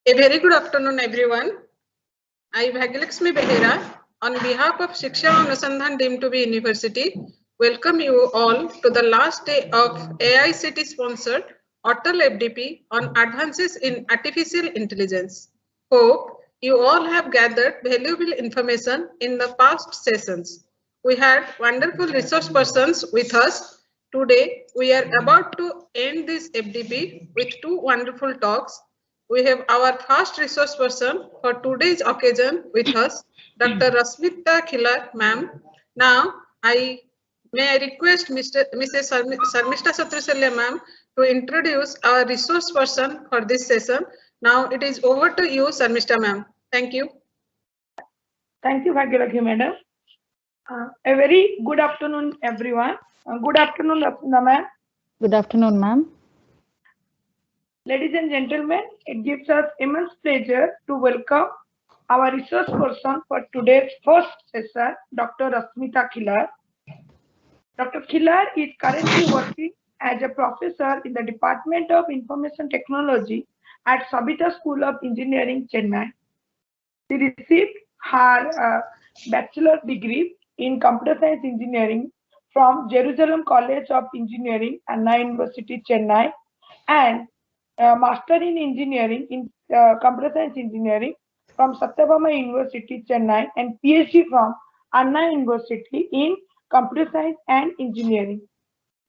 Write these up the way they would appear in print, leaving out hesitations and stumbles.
A very good afternoon, everyone. I, Bhagyalakshmi Behera, on behalf of Siksha O Anusandhan DMTB University, welcome you all to the last day of AICT-sponsored ATAL FDP on Advances in Artificial Intelligence. Hope you all have gathered valuable information in the past sessions. We had wonderful resource persons with us. Today, we are about to end this FDP with two wonderful talks. We have our first resource person for today's occasion with us, Dr. Rasmita Khillar, ma'am. Now, may I request Mrs. Sarmishta Satrasalya, ma'am, to introduce our resource person for this session. Now, it is over to you, Sarmishta, ma'am. Thank you. Thank you, Bhagyalakshmi, madam. A very good afternoon, everyone. Good afternoon, Rasmita, ma'am. Good afternoon, ma'am. Ladies and gentlemen, it gives us immense pleasure to welcome our resource person for today's first session, Dr. Rasmita Khillar. Dr. Khillar is currently working as a professor in the Department of Information Technology at Sabita School of Engineering, Chennai. She received her bachelor's degree in computer science engineering from Jerusalem College of Engineering, Anna University, Chennai, and master in engineering in computer science engineering from Satyabama University, Chennai, and PhD from Anna University in computer science and engineering.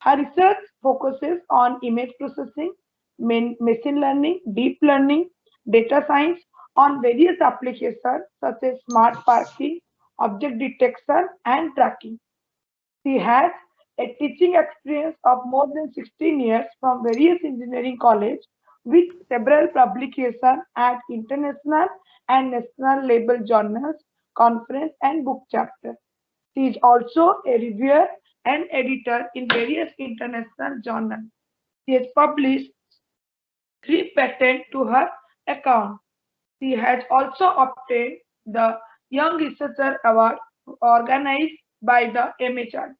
Her research focuses on image processing, machine learning, deep learning, data science on various applications such as smart parking, object detection, and tracking. She has a teaching experience of more than 16 years from various engineering colleges with several publications at international and national level journals, conference, and book chapters. She is also a reviewer and editor in various international journals. She has published 3 patents to her account. She has also obtained the Young Researcher Award organized by the MHRD.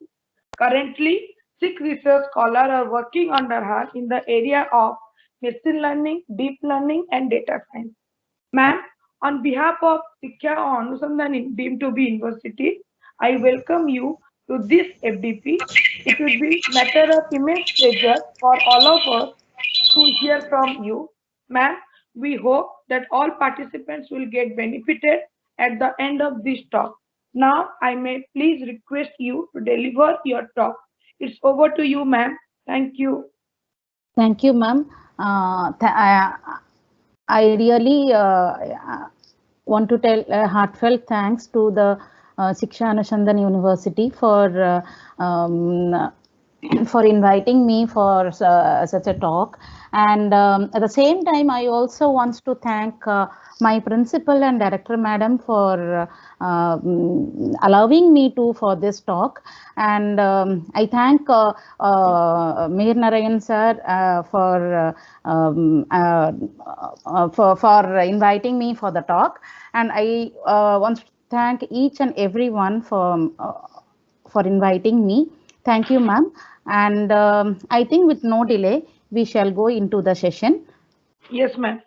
Currently, 6 research scholars are working under her in the area of machine learning, deep learning, and data science. Ma'am, on behalf of Siksha O Anusandhan DMTB University, I welcome you to this FDP. It will be a matter of immense pleasure for all of us to hear from you. Ma'am, we hope that all participants will get benefited at the end of this talk. Now, I may please request you to deliver your talk. It's over to you, ma'am. Thank you. Thank you, ma'am. I really want to tell a heartfelt thanks to the Siksha Anusandhan University for inviting me for such a talk. And at the same time, I also want to thank my principal and director madam for allowing me for this talk. And I thank Mihir Narayan sir for inviting me for the talk. And I want to thank each and everyone for inviting me. Thank you, ma'am. And I think with no delay, we shall go into the session. Yes, ma'am.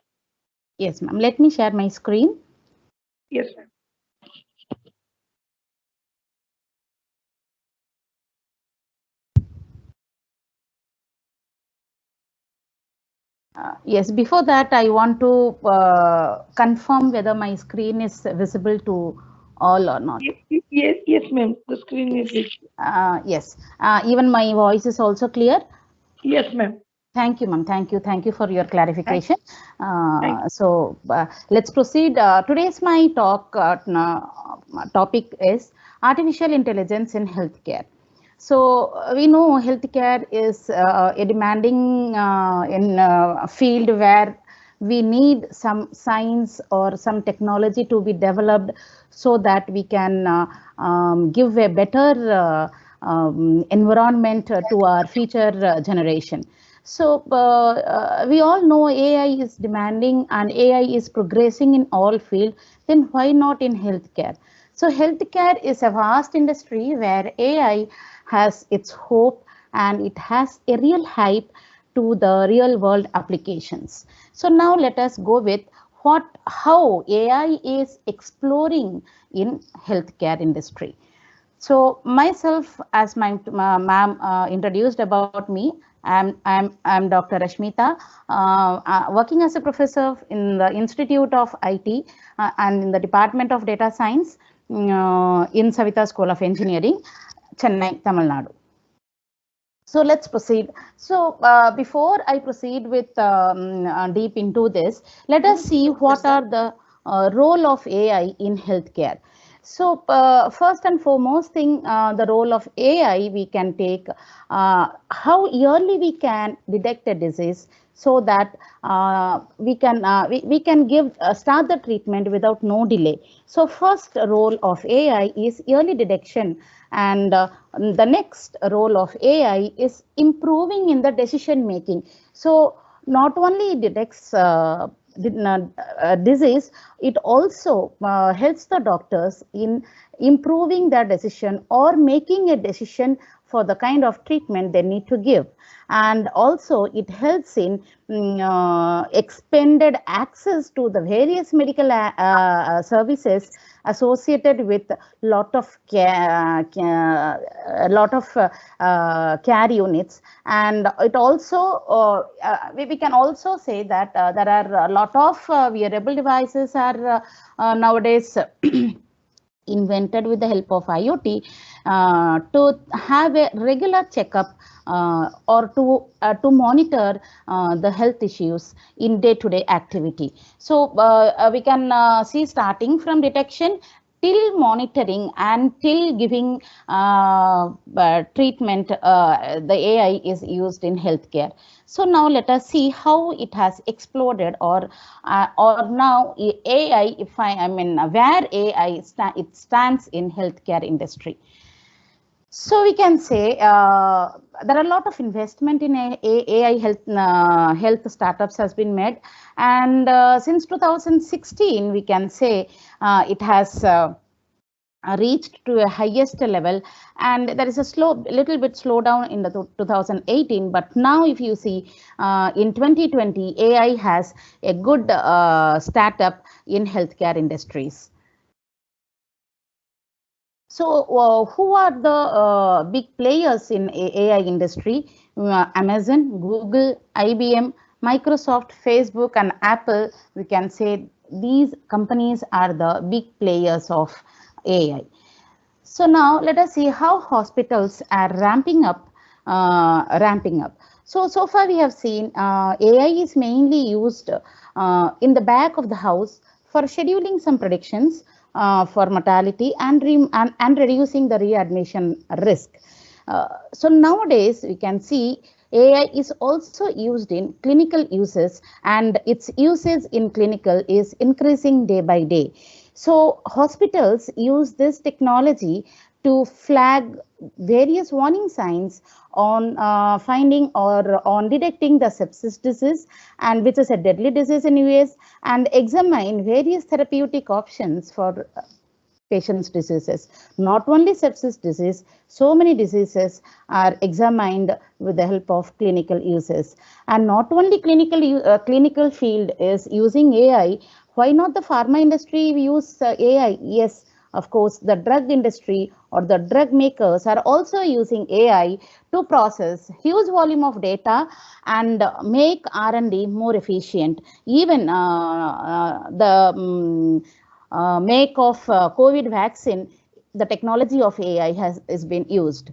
Yes, ma'am. Let me share my screen. Yes, ma'am. Yes, before that, I want to confirm whether my screen is visible to all or not. Yes, ma'am. The screen is visible. Yes. Even my voice is also clear? Yes, ma'am. Thank you, ma'am. Thank you. Thank you for your clarification. So let's proceed. Today's my talk topic is artificial intelligence in healthcare. So we know healthcare is a demanding field where we need some science or some technology to be developed so that we can give a better environment to our future generation. So we all know AI is demanding and AI is progressing in all fields. Then why not in healthcare? So healthcare is a vast industry where AI has its hope and it has a real hype to the real world applications. So now let us go with how AI is exploring in healthcare industry. So myself, as my ma'am introduced about me, I'm Dr. Rashmita, working as a professor in the Institute of IT and in the Department of Data Science in Savita School of Engineering, Chennai, Tamil Nadu. So let's proceed. So before I proceed with deep into this, let us see what are the role of AI in healthcare. So first and foremost thing, the role of AI, we can take how early we can detect a disease so that we can give start the treatment without no delay. So first role of AI is early detection, and the next role of AI is improving in the decision making. So not only it detects disease, it also helps the doctors in improving their decision or making a decision for the kind of treatment they need to give. And also it helps in expanded access to the various medical services associated with lot of care units. And it also we can also say that there are a lot of wearable devices are nowadays invented with the help of IoT to have a regular checkup or to monitor the health issues in day-to-day activity. So we can see starting from detection till monitoring and till giving treatment, the AI is used in healthcare. So now let us see how it has exploded, or now AI, where AI it stands in healthcare industry. So we can say there are a lot of investment in AI health startups has been made, and since 2016 we can say it has reached to a highest level, and there is a little bit slowdown in the 2018. But now if you see in 2020, AI has a good startup in healthcare industries. So who are the big players in AI industry? Amazon, Google, IBM, Microsoft, Facebook, and Apple. We can say these companies are the big players of AI. So now let us see how hospitals are ramping up. So far we have seen AI is mainly used in the back of the house for scheduling some predictions for mortality and reducing the readmission risk. So nowadays we can see AI is also used in clinical uses, and its usage in clinical is increasing day by day. So hospitals use this technology to flag various warning signs on finding or on detecting the sepsis disease, and which is a deadly disease in US, and examine various therapeutic options for patients' diseases. Not only sepsis disease, so many diseases are examined with the help of clinical uses. And not only clinical field is using AI, why not the pharma industry use AI? Yes, of course, the drug industry or the drug makers are also using AI to process huge volume of data and make R&D more efficient. Even the make of COVID vaccine, the technology of AI has been used.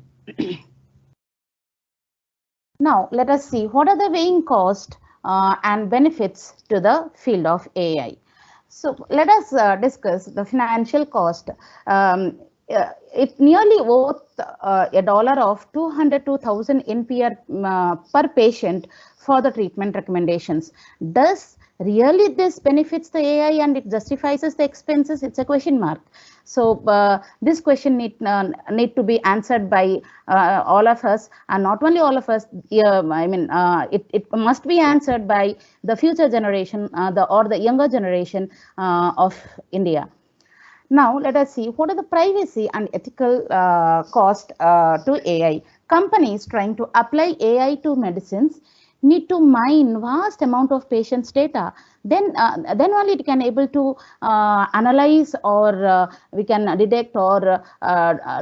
Now, let us see what are the weighing cost and benefits to the field of AI. So let us discuss the financial cost. It nearly worth $1 of 200 to 1,000 NPR per patient for the treatment recommendations. Does really this benefits the AI and it justifies the expenses? It's a question mark. So this question need to be answered by all of us, and not only all of us. It must be answered by the future generation, the younger generation of India. Now let us see what are the privacy and ethical cost to AI. Companies trying to apply AI to medicines need to mine vast amount of patients' data. Then only it can able to analyze, or we can detect or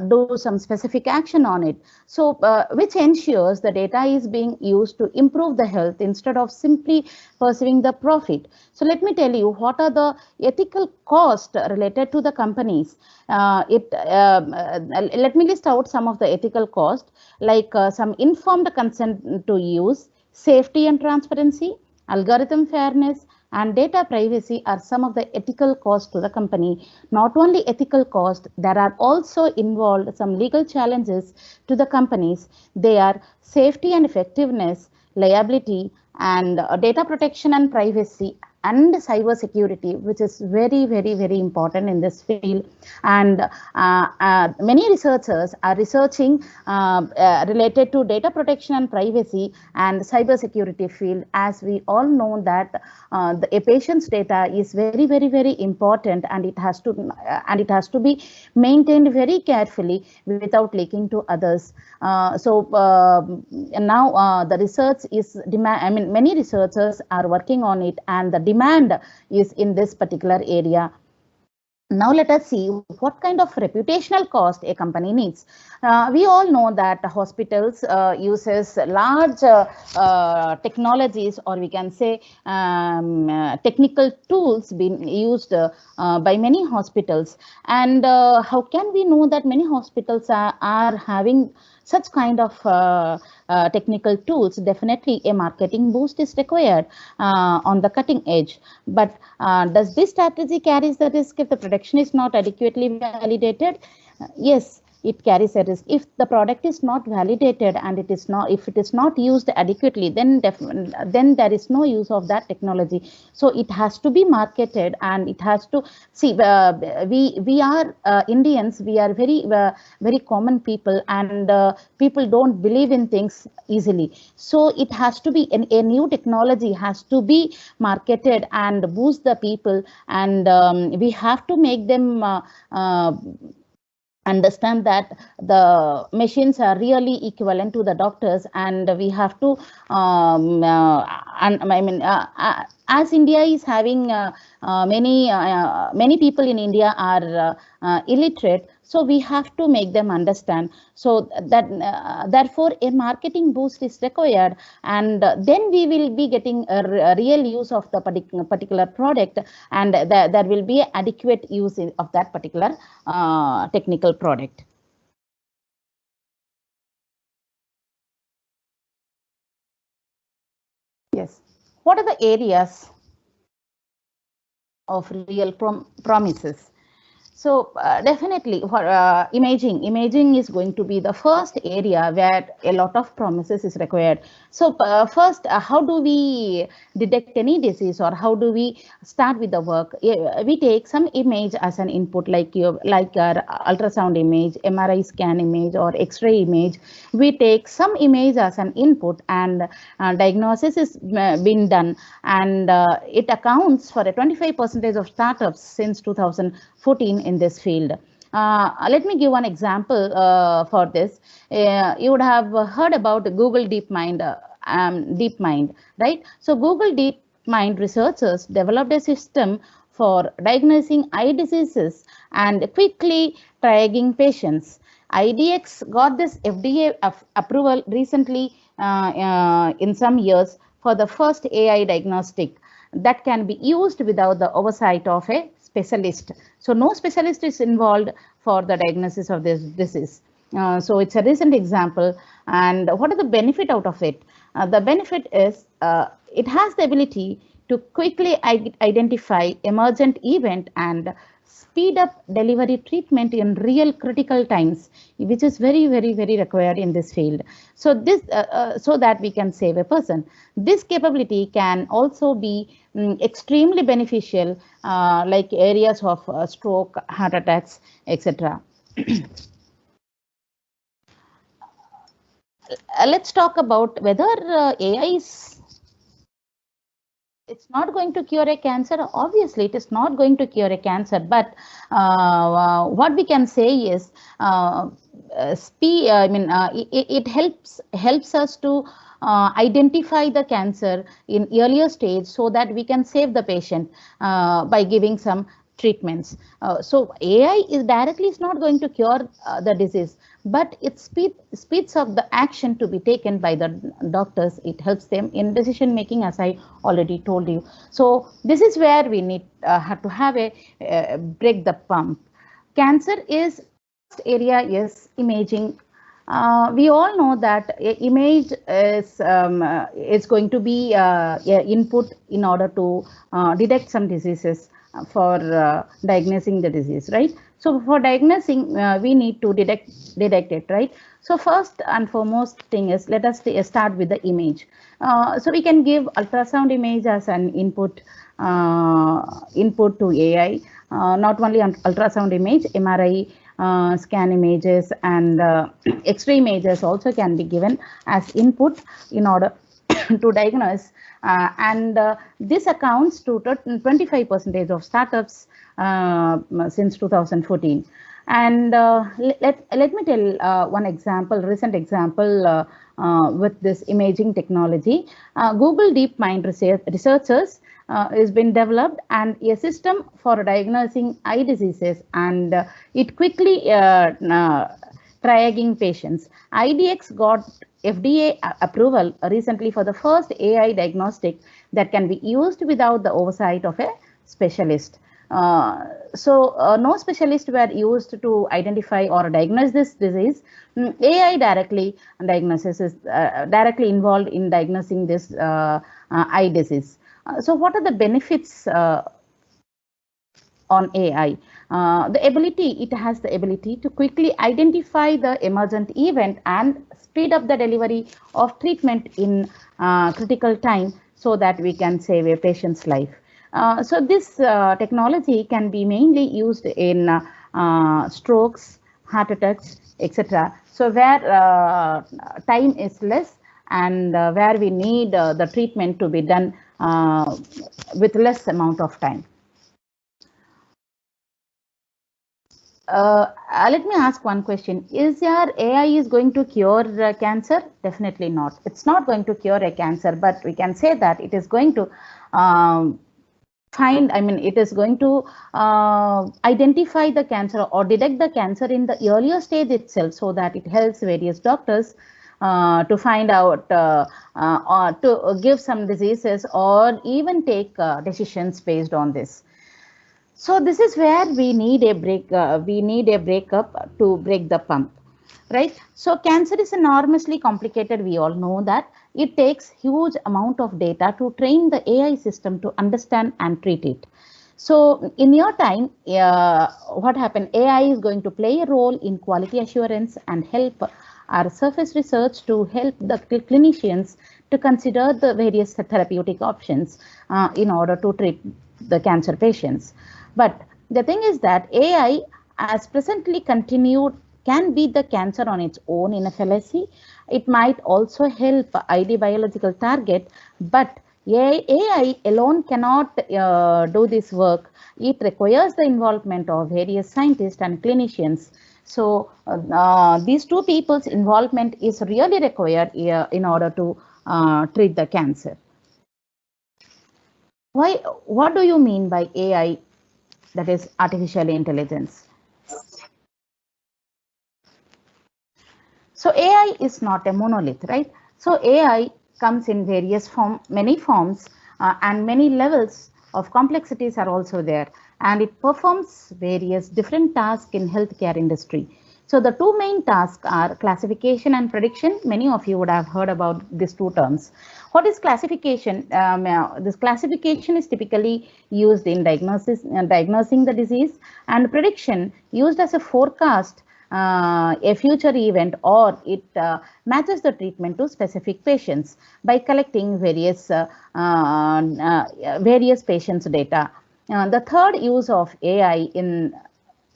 do some specific action on it. So which ensures the data is being used to improve the health instead of simply pursuing the profit. So let me tell you what are the ethical costs related to the companies. Let me list out some of the ethical costs, like some informed consent to use, safety and transparency, algorithm fairness, and data privacy are some of the ethical costs to the company. Not only ethical costs, there are also involved some legal challenges to the companies. They are safety and effectiveness, liability, and data protection and privacy, and cyber security, which is very, very, very important in this field. And many researchers are researching related to data protection and privacy and cyber security field, as we all know that a patient's data is very, very, very important, and it has to be maintained very carefully without leaking to others. Now the research is many researchers are working on it, and the demand is in this particular area. Now let us see what kind of reputational cost a company needs. We all know that hospitals uses large technologies, or we can say technical tools being used by many hospitals. And how can we know that many hospitals are having such kind of technical tools? Definitely a marketing boost is required on the cutting edge. But does this strategy carries the risk if the production is not adequately validated? Yes, it carries a risk. If the product is not validated and if it is not used adequately, then there is no use of that technology. So it has to be marketed, and it has to see. We are Indians. We are very very common people, and people don't believe in things easily. So it has to be a new technology has to be marketed and boost the people, and we have to make them understand that the machines are really equivalent to the doctors, and we have to as India is having many people in India are illiterate, so we have to make them understand. So that therefore a marketing boost is required, and then we will be getting a real use of the particular product, and there will be adequate use of that particular technical product. Yes. What are the areas of real promises? So definitely for imaging is going to be the first area where a lot of promises is required. So first, how do we detect any disease, or how do we start with the work? We take some image as an input, like our ultrasound image, MRI scan image, or X-ray image. We take some image as an input, and diagnosis is being done, and it accounts for a 25% of startups since 2014 in this field. Let me give one example for this. You would have heard about Google DeepMind, right? So Google DeepMind researchers developed a system for diagnosing eye diseases and quickly triaging patients. IDX got this FDA approval recently in some years for the first AI diagnostic that can be used without the oversight of a specialist. So no specialist is involved for the diagnosis of this disease. So it's a recent example. And what are the benefit out of it? The benefit is it has the ability to quickly identify emergent event and speed up delivery treatment in real critical times, which is very, very, very required in this field. So this, so that we can save a person. This capability can also be extremely beneficial, like areas of stroke, heart attacks, etc. Let's talk about whether AI is. It's not going to cure a cancer. Obviously, it is not going to cure a cancer. But what we can say is it helps us to identify the cancer in earlier stage so that we can save the patient by giving some treatments. So AI is not going to cure the disease, but it speeds up the action to be taken by the doctors. It helps them in decision making, as I already told you. So this is where we need have to have a break the pump. Cancer is first area is imaging. We all know that image is going to be input in order to detect some diseases for diagnosing the disease, right? So for diagnosing, we need to detect it, right? So first and foremost thing is, let us start with the image. So we can give ultrasound image as an input to AI. Not only on ultrasound image, MRI scan images and X-ray images also can be given as input in order to diagnose, and this accounts to 25% of startups since 2014. And let me tell one example, recent example with this imaging technology. Google DeepMind researchers has been developed and a system for diagnosing eye diseases, and it quickly triaging patients. IDX got FDA approval recently for the first AI diagnostic that can be used without the oversight of a specialist. No specialists were used to identify or diagnose this disease. AI directly diagnosis is directly involved in diagnosing this eye disease. So what are the benefits on AI? It has the ability to quickly identify the emergent event and speed up the delivery of treatment in critical time so that we can save a patient's life. So this technology can be mainly used in strokes, heart attacks, etc. So where time is less and where we need the treatment to be done with less amount of time. Let me ask one question. Is your AI is going to cure cancer? Definitely not. It's not going to cure a cancer, but we can say that it is going to it is going to identify the cancer or detect the cancer in the earlier stage itself, so that it helps various doctors to find out or to give some diseases or even take decisions based on this. So this is where we need a breakup to break the pump, right? So cancer is enormously complicated. We all know that. It takes huge amount of data to train the AI system to understand and treat it. So in your time, what happened? AI is going to play a role in quality assurance and help our surface research to help the clinicians to consider the various therapeutic options in order to treat the cancer patients. But the thing is that AI, as presently continued, can beat the cancer on its own in a fallacy. It might also help ID biological target, but AI alone cannot do this work. It requires the involvement of various scientists and clinicians. So these two people's involvement is really required in order to treat the cancer. What do you mean by AI, that is artificial intelligence? So AI is not a monolith, right? So AI comes in many forms, and many levels of complexities are also there, and it performs various different tasks in healthcare industry. So the two main tasks are classification and prediction. Many of you would have heard about these two terms. What is classification? This classification is typically used in diagnosing the disease, and prediction used as a forecast a future event, or it matches the treatment to specific patients by collecting various patients' data. The third use of AI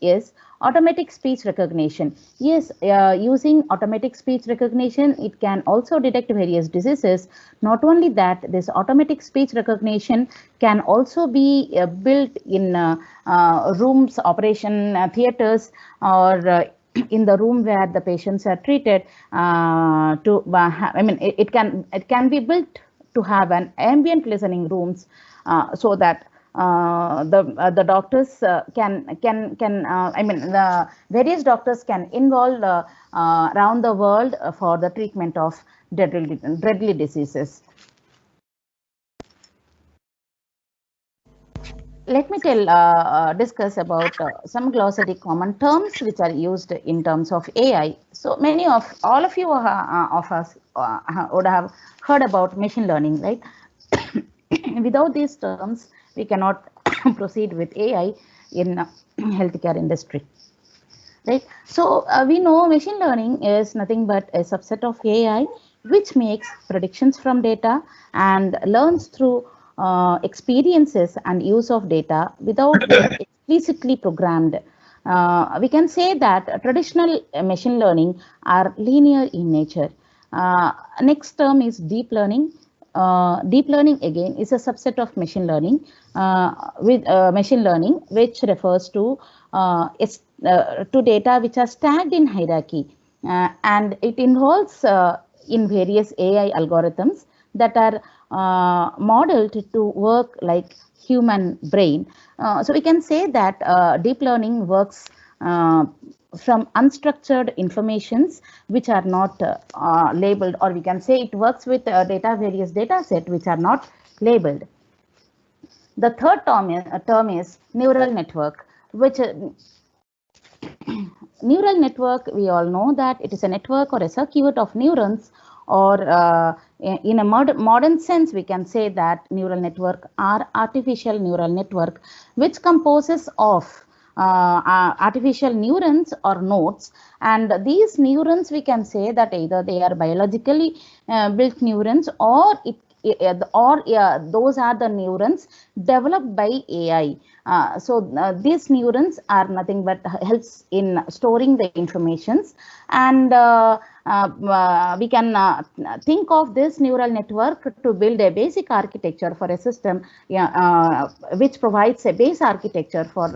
is automatic speech recognition. Yes, using automatic speech recognition, it can also detect various diseases. Not only that, this automatic speech recognition can also be built in rooms, operation theaters, or in the room where the patients are treated. It can be built to have an ambient listening rooms, so that the doctors the various doctors can involve around the world for the treatment of deadly diseases. Let me discuss about some glossary common terms which are used in terms of AI. So all of you of us would have heard about machine learning, right? Without these terms, we cannot proceed with AI in healthcare industry, right? So we know machine learning is nothing but a subset of AI which makes predictions from data and learns through experiences and use of data without being explicitly programmed. We can say that traditional machine learning are linear in nature. Next term is deep learning. Deep learning again is a subset of machine learning, which refers to data which are stacked in hierarchy, and it involves in various AI algorithms that are modeled to work like human brain. So we can say that deep learning works from unstructured informations which are not labeled, or we can say it works with various data set which are not labeled. The third term is neural network, which neural network, we all know that it is a network or a circuit of neurons, or in a modern sense, we can say that neural network are artificial neural network, which composes of artificial neurons or nodes. And these neurons, we can say that either they are biologically built neurons, or those are the neurons developed by AI. These neurons are nothing but helps in storing the informations, and we can think of this neural network to build a basic architecture for a system, which provides a base architecture for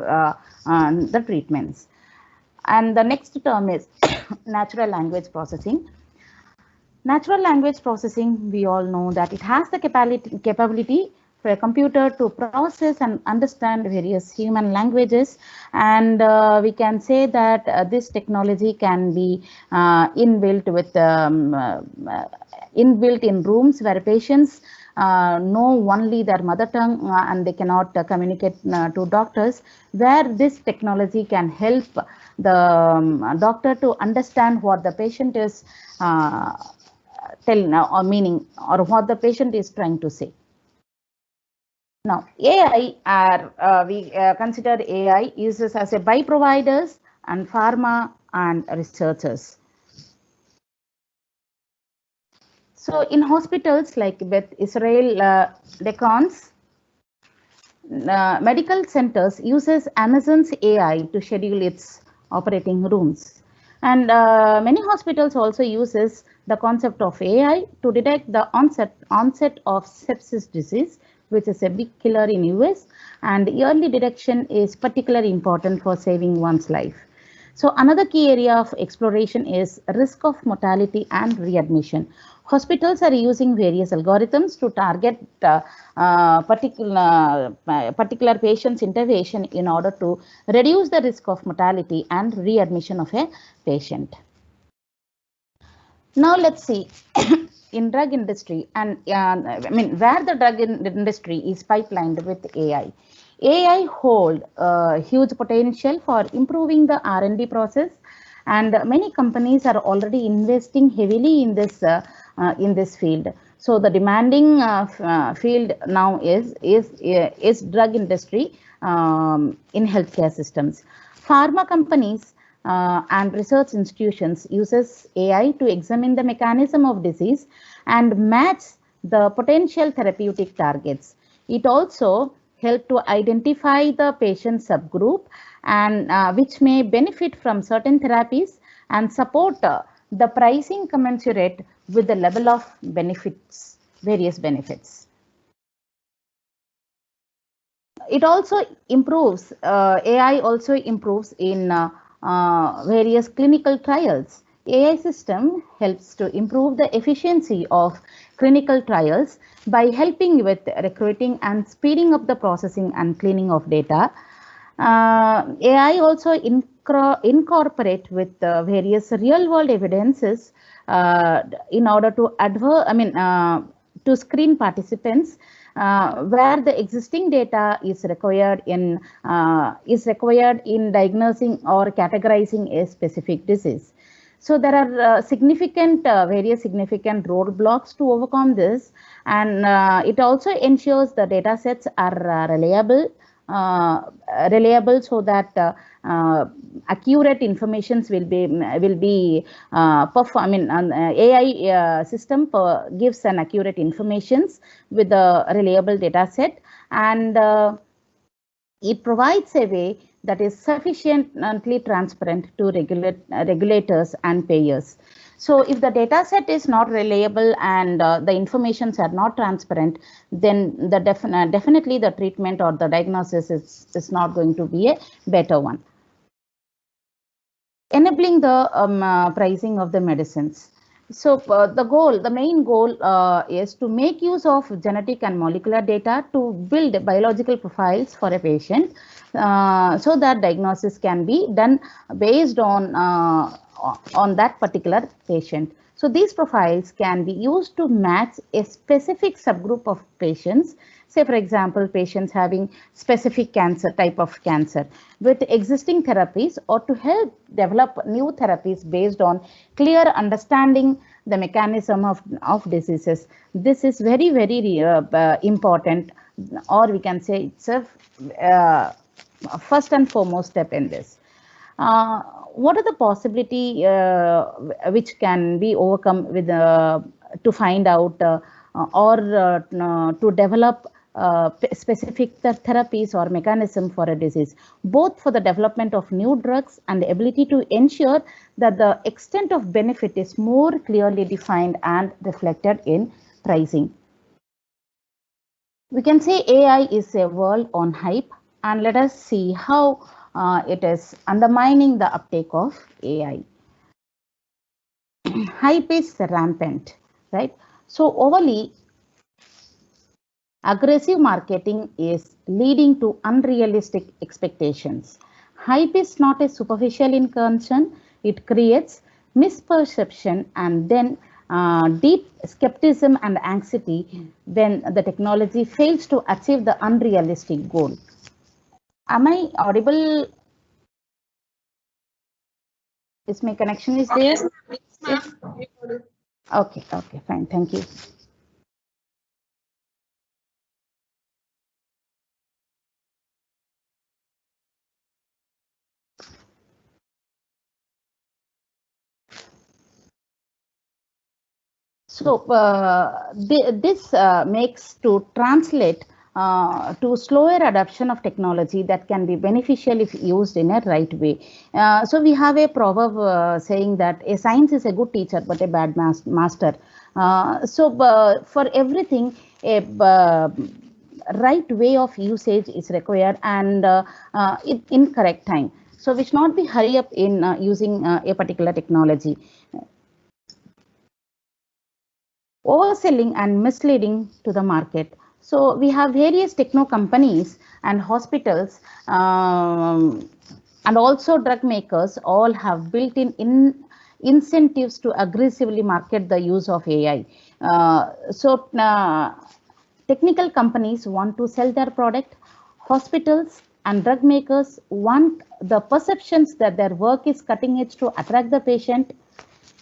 the treatments. And the next term is natural language processing. Natural language processing, we all know that it has the capability for a computer to process and understand various human languages, and we can say that this technology can be inbuilt in rooms where patients know only their mother tongue and they cannot communicate to doctors, where this technology can help the doctor to understand what the patient is telling or meaning, or what the patient is trying to say. Now, AI we consider AI uses as a by providers and pharma and researchers. So in hospitals like Beth Israel Deacon's medical centers uses Amazon's AI to schedule its operating rooms. And many hospitals also uses the concept of AI to detect the onset of sepsis disease, which is a big killer in US, and early detection is particularly important for saving one's life. So another key area of exploration is risk of mortality and readmission. Hospitals are using various algorithms to target particular patient's intervention in order to reduce the risk of mortality and readmission of a patient. Now let's see in drug industry, and where the drug industry is pipelined with AI. AI hold huge potential for improving the R&D process, and many companies are already investing heavily in this field. So the demanding field now is drug industry in healthcare systems. Pharma companies and research institutions uses AI to examine the mechanism of disease and match the potential therapeutic targets. It also help to identify the patient subgroup and which may benefit from certain therapies and support the pricing commensurate with the level of benefits, various benefits. It also improves, AI also improves in various clinical trials. AI system helps to improve the efficiency of clinical trials by helping with recruiting and speeding up the processing and cleaning of data. AI also incorporate with various real-world evidences in order to to screen participants where the existing data is required in diagnosing or categorizing a specific disease. So there are various significant roadblocks to overcome this, and it also ensures the data sets are reliable so that accurate informations will be AI system gives an accurate informations with a reliable data set, and it provides a way that is sufficiently transparent to regulators and payers. So if the data set is not reliable and the informations are not transparent, then definitely the treatment or the diagnosis is not going to be a better one. Enabling the pricing of the medicines. So the main goal is to make use of genetic and molecular data to build biological profiles for a patient so that diagnosis can be done based on that particular patient. So these profiles can be used to match a specific subgroup of patients. Say, for example, patients having specific type of cancer with existing therapies, or to help develop new therapies based on clear understanding the mechanism of diseases. This is very, very important, or we can say it's a first and foremost step in this. What are the possibility which can be overcome with to find out or to develop specific therapies or mechanism for a disease, both for the development of new drugs and the ability to ensure that the extent of benefit is more clearly defined and reflected in pricing. We can say AI is a world on hype, and let us see how it is undermining the uptake of AI. Hype is rampant, right? So overly aggressive marketing is leading to unrealistic expectations. Hype is not a superficial incursion. It creates misperception and then deep skepticism and anxiety when the technology fails to achieve the unrealistic goal. Am I audible? Is my connection is there? Yes. Okay, fine. Thank you. So this makes to translate to slower adoption of technology that can be beneficial if used in a right way. So we have a proverb saying that a science is a good teacher but a bad master. For everything, a right way of usage is required, and in correct time. So we should not be hurry up in using a particular technology. Overselling and misleading to the market. So we have various techno companies and hospitals and also drug makers all have built-in incentives to aggressively market the use of AI. Technical companies want to sell their product. Hospitals and drug makers want the perceptions that their work is cutting edge to attract the patient.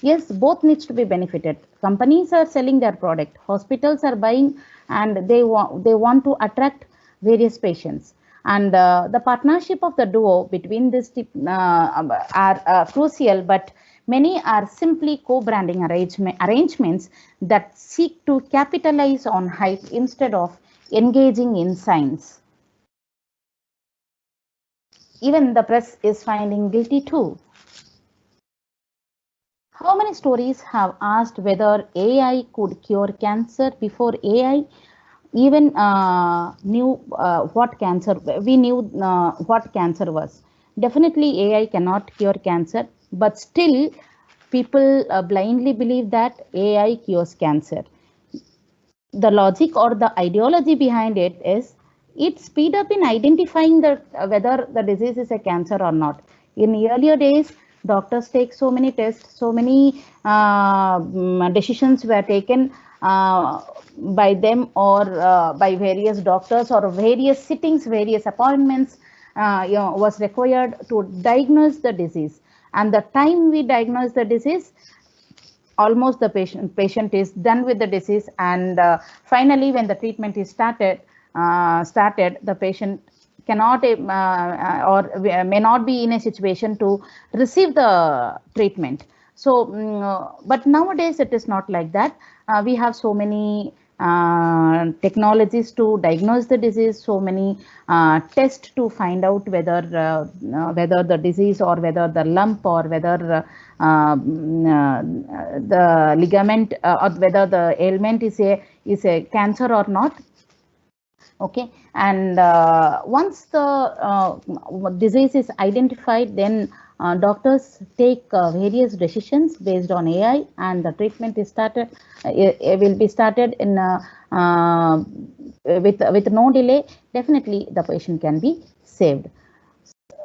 Yes, both needs to be benefited. Companies are selling their product, hospitals are buying, and they want to attract various patients. And the partnership of the duo between these are crucial, but many are simply co-branding arrangements that seek to capitalize on hype instead of engaging in science. Even the press is finding guilty too. How many stories have asked whether AI could cure cancer before AI even knew what cancer? We knew what cancer was. Definitely AI cannot cure cancer, but still people blindly believe that AI cures cancer. The logic or the ideology behind it is it speed up in identifying the whether the disease is a cancer or not. In earlier days, doctors take so many tests, so many decisions were taken by them or by various doctors or various sittings, various appointments was required to diagnose the disease. And the time we diagnose the disease, almost the patient is done with the disease, and finally when the treatment is started, the patient cannot or may not be in a situation to receive the treatment. So but nowadays it is not like that. We have so many technologies to diagnose the disease, so many tests to find out whether the disease or whether the lump or whether the ligament or whether the ailment is a cancer or not. Okay, and once the disease is identified, then doctors take various decisions based on AI, and the treatment is started. It will be started in with no delay. Definitely, the patient can be saved.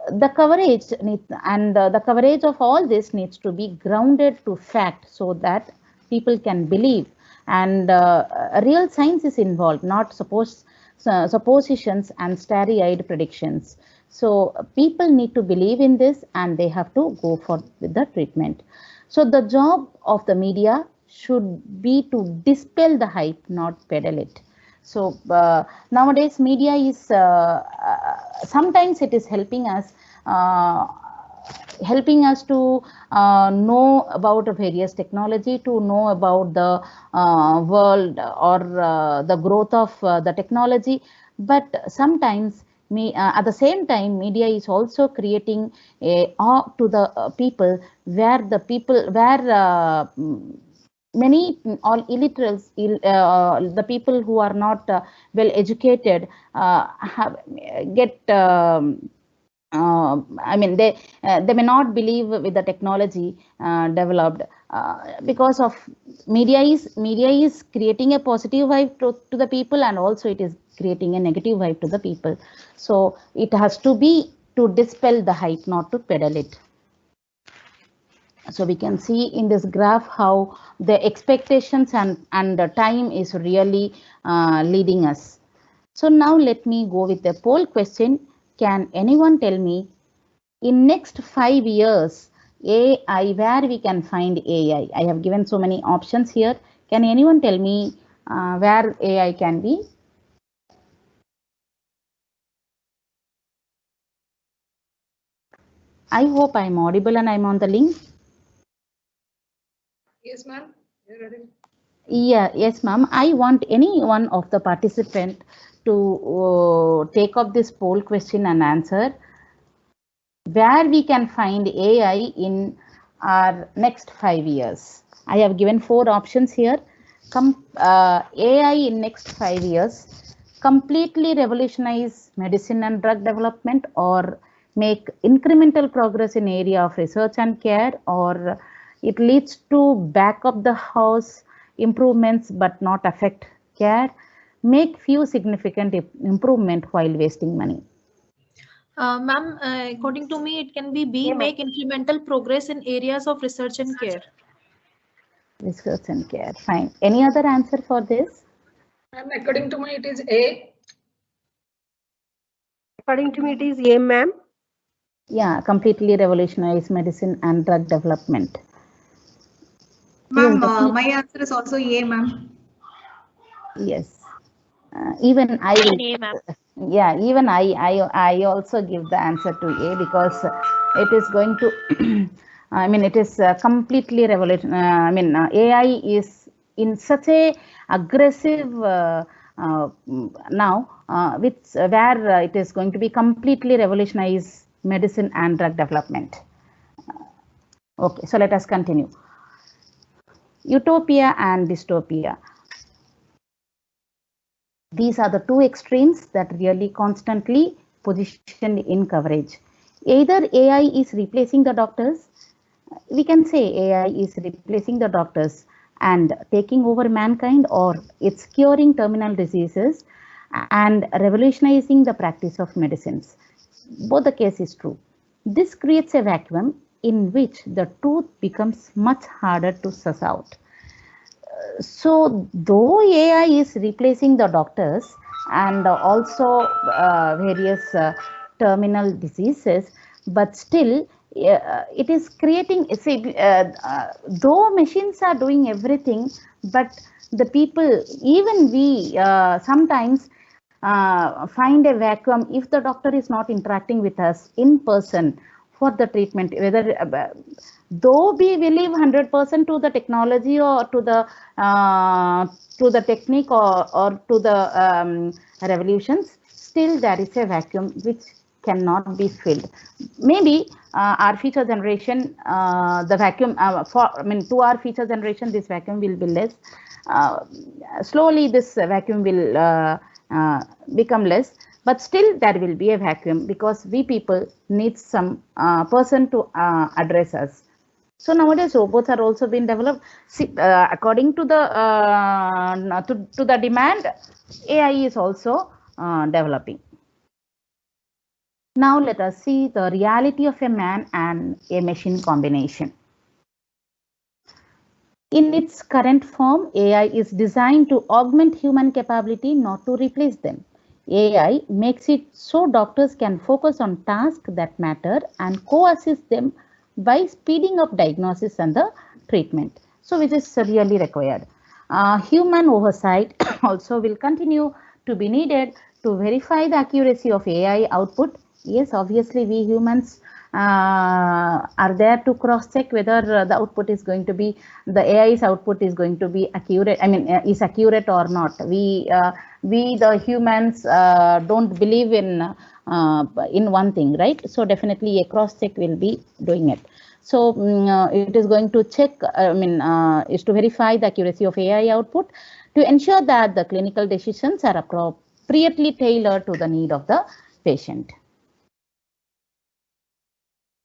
The coverage the coverage of all this needs to be grounded to fact, so that people can believe, and real science is involved, not suppositions and starry-eyed predictions. So people need to believe in this, and they have to go for the treatment. So the job of the media should be to dispel the hype, not peddle it. So nowadays media is sometimes it is helping us to know about various technology, to know about the world or the growth of the technology. But sometimes at the same time, media is also creating a awe to the people, where many all illiterates, the people who are not well educated get I mean, they may not believe with the technology developed because of media is creating a positive vibe to the people, and also it is creating a negative vibe to the people. So it has to be to dispel the hype, not to peddle it. So we can see in this graph how the expectations and the time is really leading us. So now let me go with the poll question. Can anyone tell me in next 5 years AI, where we can find AI? I have given so many options here. Can anyone tell me where AI can be? I hope I'm audible and I'm on the link. Yes, ma'am. You're ready. Yeah, yes, ma'am. I want any one of the participant to take up this poll question and answer. Where we can find AI in our next 5 years? I have given 4 options here. AI in next 5 years, completely revolutionize medicine and drug development, or make incremental progress in area of research and care, or it leads to back up the house improvements but not affect care, make few significant improvement while wasting money. Ma'am, according to me, it can be B, make incremental progress in areas of research and care. Research and care, fine. Any other answer for this? And according to me, it is A. According to me, it is A, ma'am. Yeah, completely revolutionize medicine and drug development. Ma'am, my answer is also A, ma'am. Yes. Even I will. Yeah, even I also give the answer to A, because it is going to. I mean, it is completely revolutionary. AI is in such a aggressive now, where it is going to be completely revolutionize medicine and drug development. Okay, so let us continue. Utopia and dystopia. These are the two extremes that really constantly positioned in coverage. Either AI is replacing the doctors, we can say AI is replacing the doctors and taking over mankind, or it's curing terminal diseases and revolutionizing the practice of medicines. Both the case is true. This creates a vacuum in which the truth becomes much harder to suss out. So though AI is replacing the doctors and also various terminal diseases, but still it is creating, though machines are doing everything, but the people, even we sometimes find a vacuum if the doctor is not interacting with us in person for the treatment, whether though we believe 100% to the technology or to the technique or to the revolutions, still there is a vacuum which cannot be filled. Maybe our future generation, the vacuum to our future generation, this vacuum will be less. Slowly this vacuum will become less, but still there will be a vacuum because we people need some person to address us. So nowadays robots are also being developed. According to the demand, AI is also developing. Now let us see the reality of a man and a machine combination. In its current form, AI is designed to augment human capability, not to replace them. AI makes it so doctors can focus on tasks that matter and co-assist them by speeding up diagnosis and the treatment, so which is really required. Human oversight also will continue to be needed to verify the accuracy of AI output. Yes, obviously we humans are there to cross check whether the output is going to be, the AI's output is going to be accurate, is accurate or not. We the humans don't believe in one thing, right? So definitely a cross check will be doing it. So it is going to check, is to verify the accuracy of AI output to ensure that the clinical decisions are appropriately tailored to the need of the patient.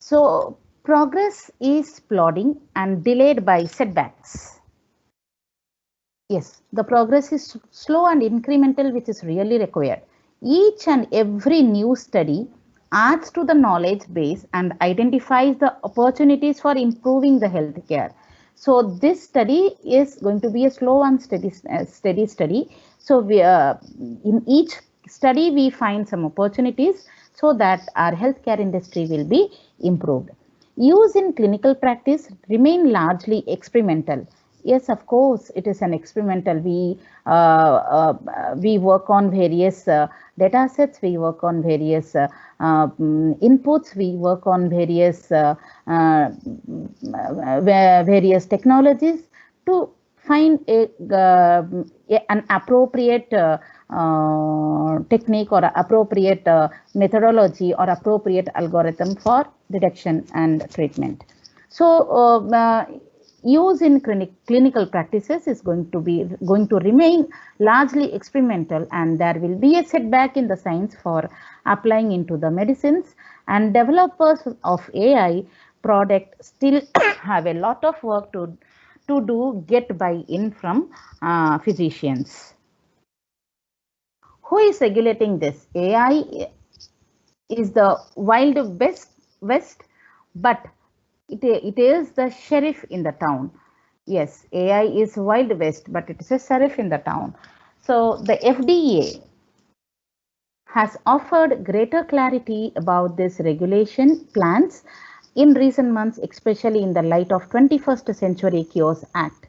So progress is plodding and delayed by setbacks. Yes, the progress is slow and incremental, which is really required. Each and every new study adds to the knowledge base and identifies the opportunities for improving the healthcare. So this study is going to be a slow and steady study. So we, in each study we find some opportunities so that our healthcare industry will be improved. Use in clinical practice remain largely experimental. Yes, of course, it is an experimental. We work on various data sets, we work on various inputs, we work on various technologies to find an appropriate technique or appropriate methodology or appropriate algorithm for detection and treatment. So use in clinical practices is going to remain largely experimental, and there will be a setback in the science for applying into the medicines, and developers of AI product still have a lot of work to do, get buy-in from physicians. Who is regulating this? AI is the wild west, but it is the sheriff in the town. Yes, AI is wild west, but it is a sheriff in the town. So the FDA has offered greater clarity about this regulation plans in recent months, especially in the light of 21st Century Cures Act.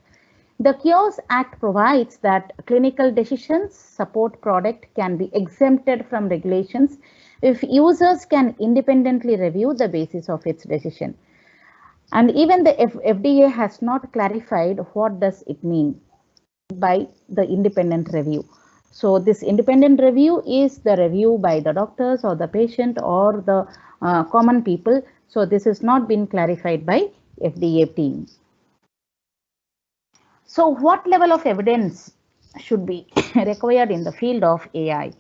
The Cures Act provides that clinical decisions support product can be exempted from regulations if users can independently review the basis of its decision. And even the FDA has not clarified what does it mean by the independent review. So this independent review is the review by the doctors or the patient or the common people. So this has not been clarified by FDA team. So what level of evidence should be required in the field of AI?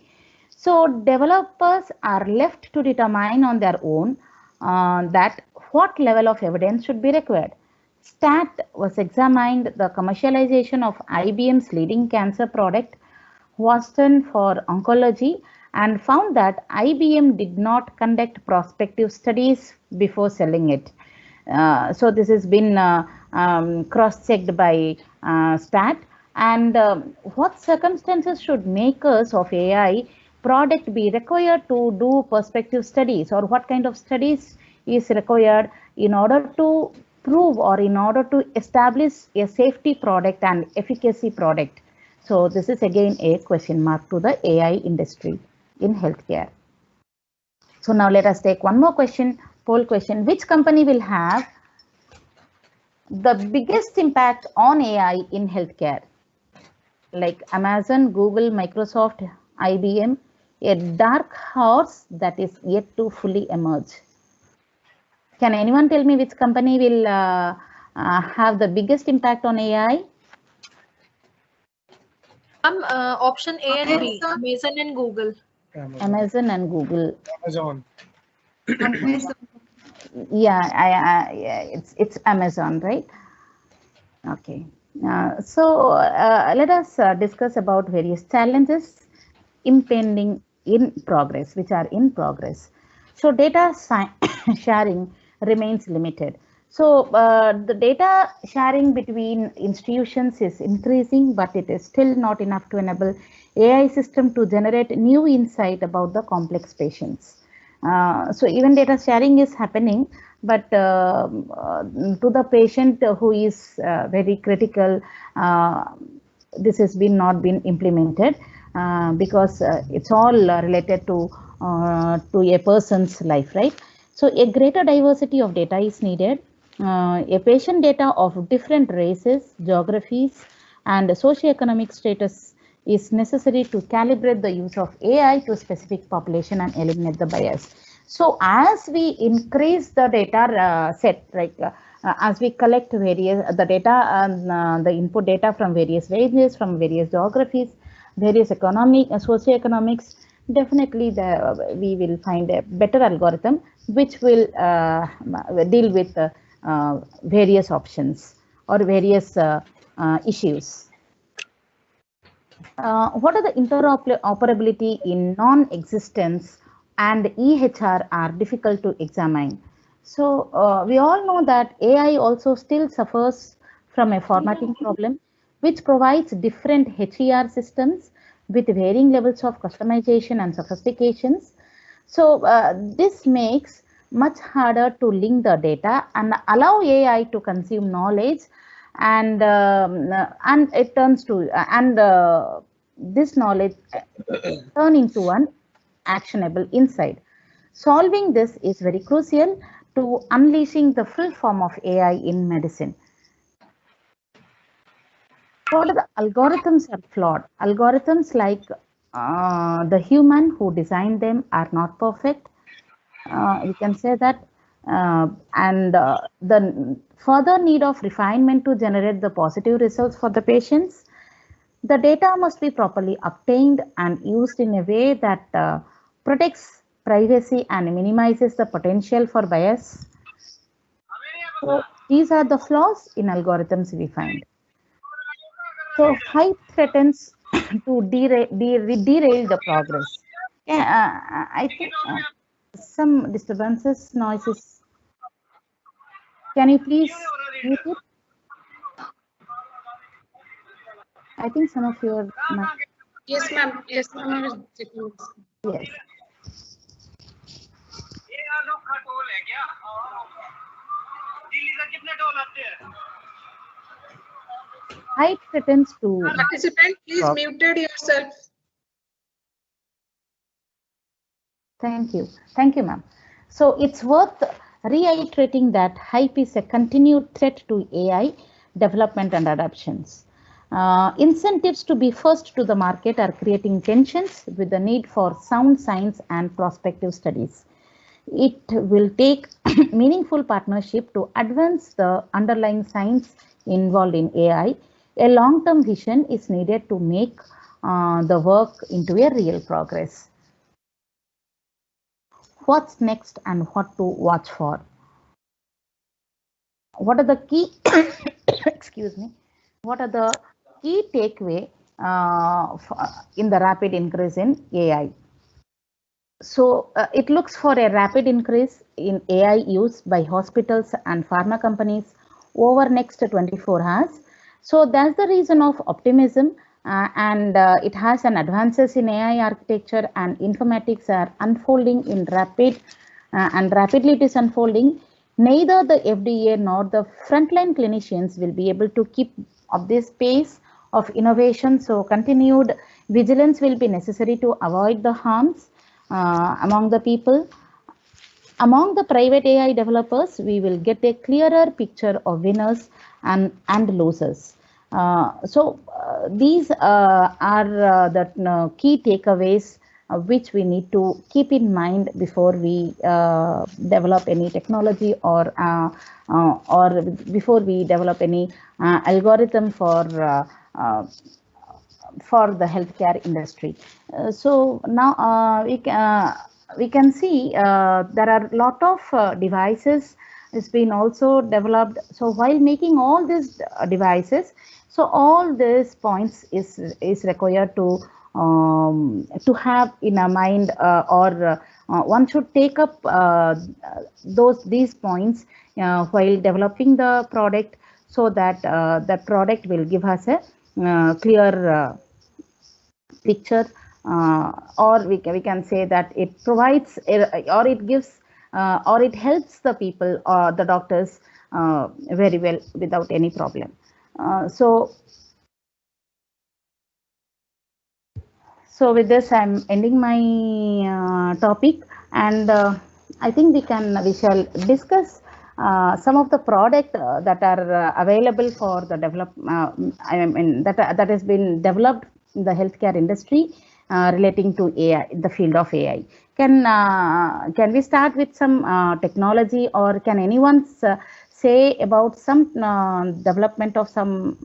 So developers are left to determine on their own that what level of evidence should be required. STAT was examined the commercialization of IBM's leading cancer product, Watson for oncology, and found that IBM did not conduct prospective studies before selling it. So this has been cross-checked by STAT. And what circumstances should makers of AI product be required to do prospective studies, or what kind of studies is required in order to prove or in order to establish a safety product and efficacy product? So this is again a question mark to the AI industry in healthcare. So now let us take one more question, poll question. Which company will have the biggest impact on AI in healthcare? Like Amazon, Google, Microsoft, IBM, a dark horse that is yet to fully emerge. Can anyone tell me which company will have the biggest impact on AI? Option A and B, Amazon and Google. Amazon and Google. Amazon. Yeah, it's Amazon, right? Okay. So let us discuss about various challenges impending in progress, which are in progress. So data sharing remains limited. So the data sharing between institutions is increasing, but it is still not enough to enable AI system to generate new insight about the complex patients. So even data sharing is happening, but to the patient who is very critical, this has not been implemented because it's all related to a person's life, right? So a greater diversity of data is needed. A patient data of different races, geographies, and socioeconomic status is necessary to calibrate the use of AI to specific population and eliminate the bias. So as we increase the data set, right, as we collect various the data, the input data from various ranges, from various geographies, various economic, socioeconomics, definitely we will find a better algorithm which will deal with various options or various issues. What are the interoperability in non-existence and EHR are difficult to examine. So we all know that AI also still suffers from a formatting problem, which provides different HER systems with varying levels of customization and sophistications. So this makes much harder to link the data and allow AI to consume knowledge, and it turns to this knowledge turn into an actionable insight. Solving this is very crucial to unleashing the full form of AI in medicine. What are the algorithms are flawed? Algorithms like the human who designed them are not perfect. We can say that, and the further need of refinement to generate the positive results for the patients. The data must be properly obtained and used in a way that protects privacy and minimizes the potential for bias. So these are the flaws in algorithms we find. So hype threatens to derail the progress. Yeah, I think some disturbances, noises. Can you please mute it? I think some of your. Yes, ma'am. Yes, ma'am. I was checking. Yes. Height threatens to. Participant, please muted yourself. Thank you, ma'am. So it's worth reiterating that hype is a continued threat to AI development and adoptions. Incentives to be first to the market are creating tensions with the need for sound science and prospective studies. It will take meaningful partnership to advance the underlying science involved in AI. A long-term vision is needed to make the work into a real progress. What's next and what to watch for? What are the key excuse me, what are the key takeaway in the rapid increase in AI? So it looks for a rapid increase in AI use by hospitals and pharma companies over next 24 hours. So that's the reason of optimism, and it has an advances in AI architecture and informatics are unfolding in and rapidly it is unfolding. Neither the FDA nor the frontline clinicians will be able to keep up this pace of innovation. So continued vigilance will be necessary to avoid the harms among the people. Among the private AI developers, we will get a clearer picture of winners and losers. These are the key takeaways which we need to keep in mind before we develop any technology or before we develop any algorithm for the healthcare industry. So now we can see there are a lot of devices has been also developed. So while making all these devices, so all these points is required to have in a mind, or one should take up these points while developing the product, so that that product will give us a clear picture, or we can say that it provides or it gives or it helps the people or the doctors very well without any problem. So with this, I'm ending my topic, and I think we shall discuss some of the product that are available for the I mean that has been developed in the healthcare industry relating to AI, in the field of AI. Can we start with some technology, or can anyone say about some development of some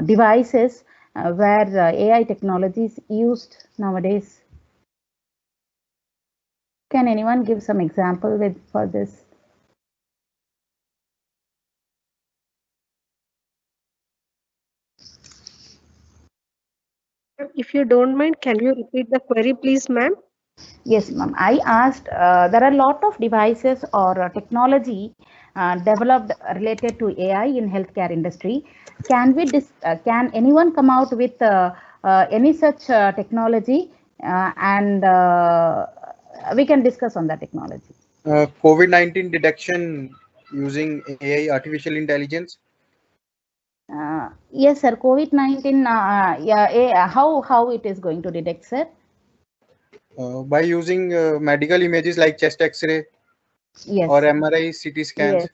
devices where AI technology is used nowadays? Can anyone give some example for this? If you don't mind, can you repeat the query, please, ma'am? Yes, ma'am. I asked, there are a lot of devices or technology developed related to AI in healthcare industry. Can anyone come out with any such technology, and we can discuss on that technology? COVID-19 detection using AI, artificial intelligence. Yes, sir. COVID-19. How it is going to detect, sir? By using medical images like chest X-ray, yes, or MRI, CT scans. Yes.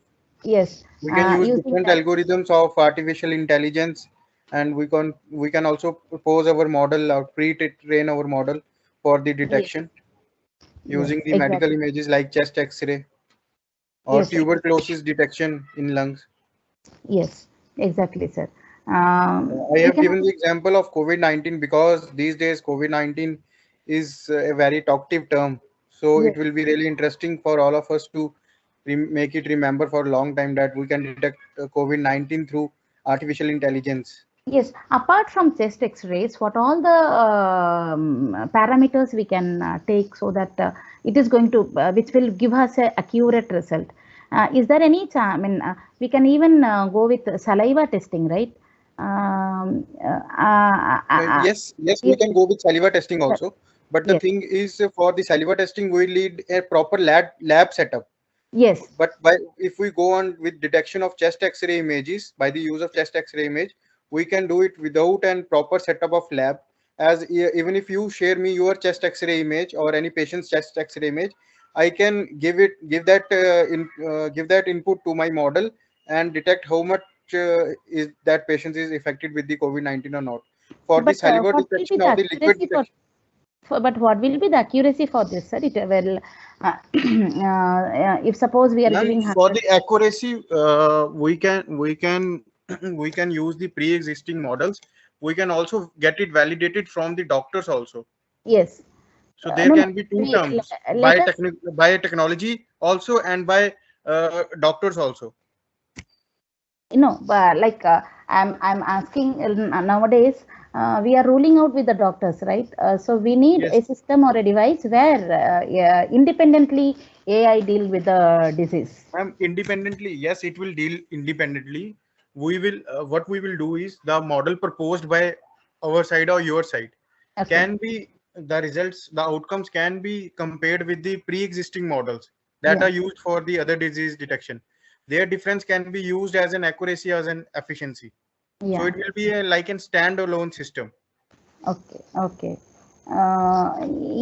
Yes. We can use different algorithms of artificial intelligence, and we can also pose our model or pre-train our model for the detection using the medical images like chest X-ray or tuberculosis detection in lungs. Yes, exactly, sir. I have given the example of COVID-19 because these days COVID-19 is a very talkative term. So it will be really interesting for all of us to make it remember for a long time that we can detect COVID-19 through artificial intelligence. Yes, apart from chest X-rays, what all the parameters we can take so that it is going to, which will give us a accurate result? Is there any chance? I mean, we can even go with saliva testing, right? Yes, we can go with saliva testing also. But the thing is, for the saliva testing, we need a proper lab setup. Yes. But if we go on with detection of chest X-ray images, by the use of chest X-ray image, we can do it without a proper setup of lab. As even if you share me your chest X-ray image or any patient's chest X-ray image, I can give that input to my model and detect how much is that patient is affected with the COVID-19 or not. For the saliva detection or the liquid detection. But what will be the accuracy for this, sir? It will, if suppose we are giving for the accuracy, we can use the pre-existing models. We can also get it validated from the doctors also. Yes. So there No, no, can be two we- terms, let us by technology also and by doctors also. but like I'm asking nowadays we are ruling out with the doctors, right? So we need Yes. a system or a device where yeah, independently AI deal with the disease. Independently, yes, it will deal independently. We will what we will do is the model proposed by our side or your side Okay. can be the results, the outcomes can be compared with the pre-existing models that Yeah. are used for the other disease detection. Their difference can be used as an accuracy, as an efficiency. So Yeah. it will be like a standalone system. Okay. Okay.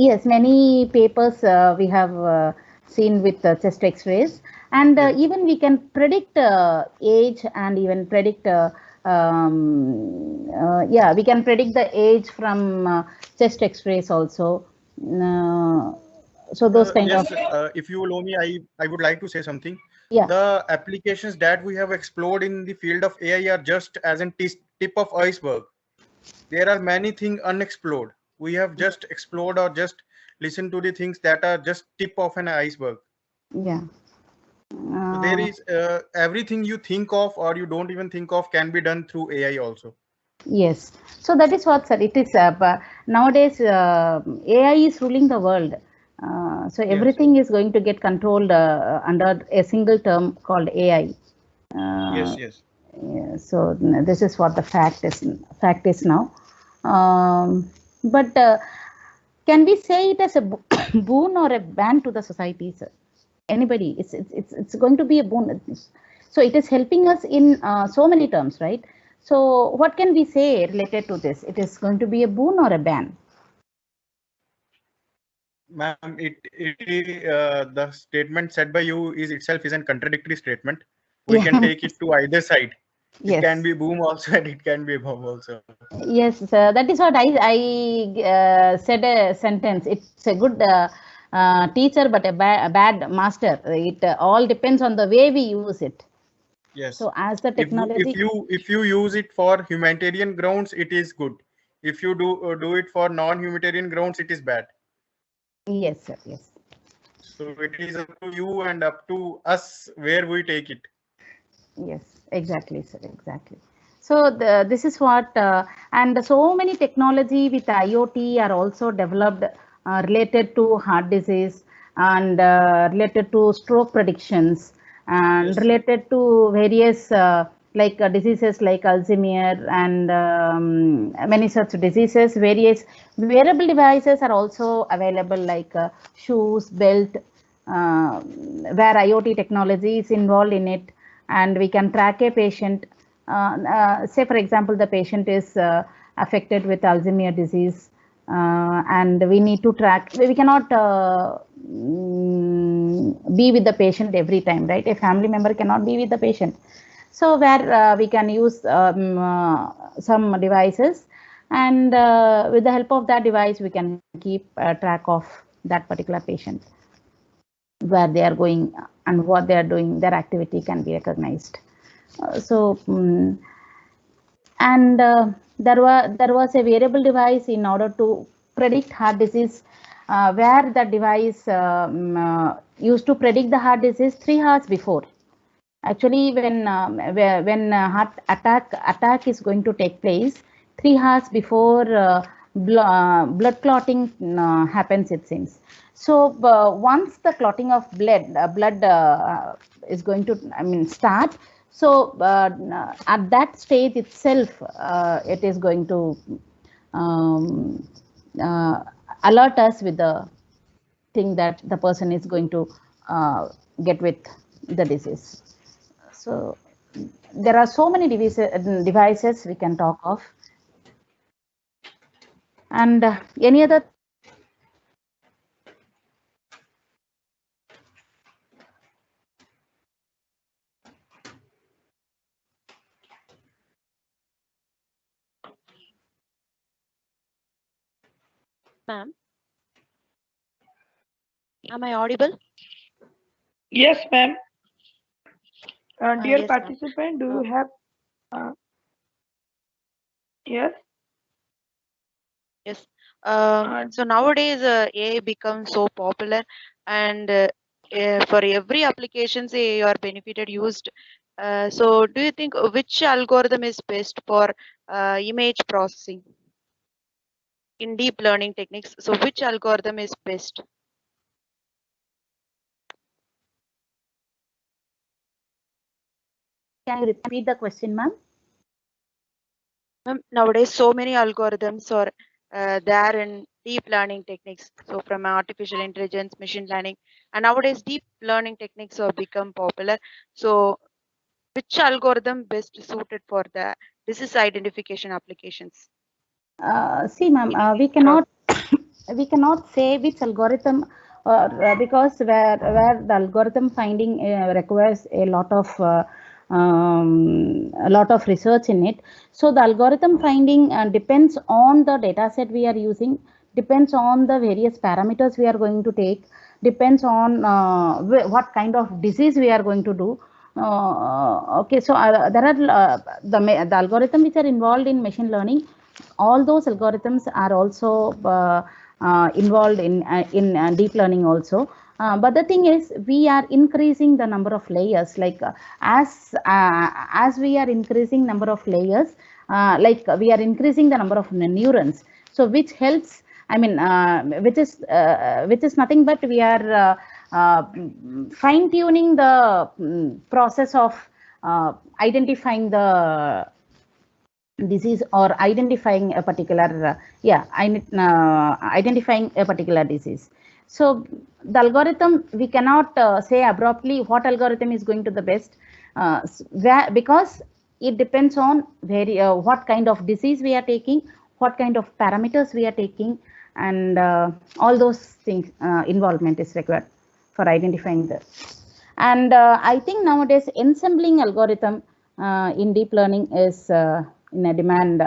Yes, many papers we have seen with chest X-rays, and Yes. even we can predict age and even predict. Yeah, we can predict the age from chest X-rays also. Uh, so those kind of Yes, if you allow me, I would like to say something. yeah. The applications that we have explored in the field of AI are just as a tip of iceberg. There are many things unexplored. We have just explored or just listened to the things that are just tip of an iceberg. Yeah. So there is everything you think of or you don't even think of can be done through AI also. Yes. So that is what, sir. It is nowadays AI is ruling the world. So Yes. everything is going to get controlled under a single term called AI. Yes. Yes. Yeah, so this is what the fact is now. But can we say it as a boon or a ban to the society, sir? Anybody? It's going to be a boon. So it is helping us in so many terms, right? So what can we say related to this? It is going to be a boon or a ban? Ma'am, the statement said by you is itself is a contradictory statement. We Yeah. can take it to either side. It Yes. can be boom also and it can be bomb also. Yes, sir. That is what I said a sentence. It's a good teacher, but a bad master. It all depends on the way we use it. Yes. So as the If technology, you use it for humanitarian grounds, it is good. If you do it for non-humanitarian grounds, it is bad. yes, sir. Yes. So it is up to you and up to us where we take it. Yes, exactly, sir. Exactly. So this is what, and so many technology with IoT are also developed related to heart disease and related to stroke predictions and Yes. related to various like diseases like Alzheimer and many such diseases. Various wearable devices are also available like shoes, belt, where IoT technology is involved in it, and we can track a patient. Say, for example, the patient is affected with Alzheimer disease, and we need to track. We cannot be with the patient every time, right? A family member cannot be with the patient. So, where we can use some devices, and with the help of that device, we can keep track of that particular patient, where they are going and what they are doing. Their activity can be recognized. And there was a wearable device in order to predict heart disease, where the device used to predict the heart disease 3 hours before. Actually, when heart attack is going to take place, 3 hours before blood clotting happens, it seems. So once the clotting of blood is going to, start. So at that stage itself, it is going to um, uh, alert us with the thing that the person is going to get with the disease. So there are so many devices we can talk of. And any other? Ma'am, am I audible? Yes, ma'am. Dear Yes, ma'am. participant, do you have? Yes. Yes. So nowadays AI becomes so popular, and for every application, say you are benefited used. So do you think which algorithm is best for image processing in deep learning techniques? So which algorithm is best? Can you repeat the question, ma'am? Nowadays, so many algorithms are there in deep learning techniques. So from artificial intelligence, machine learning, and nowadays deep learning techniques have become popular. So which algorithm best suited for the disease identification applications? See, ma'am, we cannot we cannot say which algorithm, because where the algorithm finding requires a lot of research in it. So the algorithm finding depends on the data set we are using, depends on the various parameters we are going to take, depends on what kind of disease we are going to do. Okay, so there are the algorithm which are involved in machine learning. All those algorithms are also involved in deep learning also. But the thing is, we are increasing the number of layers. Like as we are increasing number of layers, like we are increasing the number of neurons. So which helps. I mean, which is nothing but we are fine tuning the process of identifying the disease or identifying a particular identifying a particular disease. So the algorithm, we cannot say abruptly what algorithm is going to the best, because it depends on what kind of disease we are taking, what kind of parameters we are taking, and all those things involvement is required for identifying the. And I think nowadays ensembling algorithm in deep learning is in a demand.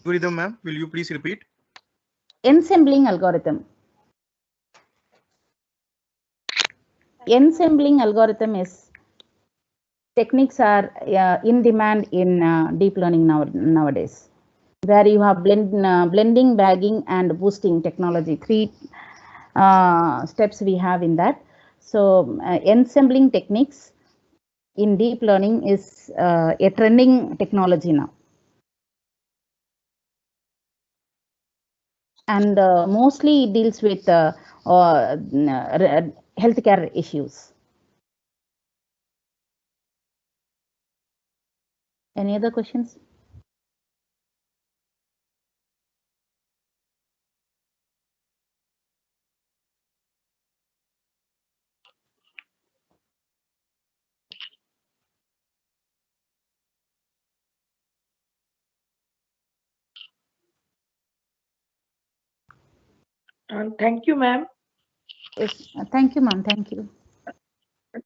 Algorithm, ma'am, will you please repeat? Ensembling algorithm. Ensembling algorithm is techniques are in demand in deep learning nowadays, where you have blending, bagging, and boosting technology. Three steps we have in that. So ensembling techniques in deep learning is a trending technology now. And mostly it deals with healthcare issues. Any other questions? Thank you, ma'am. Yes, thank you, ma'am. Thank you.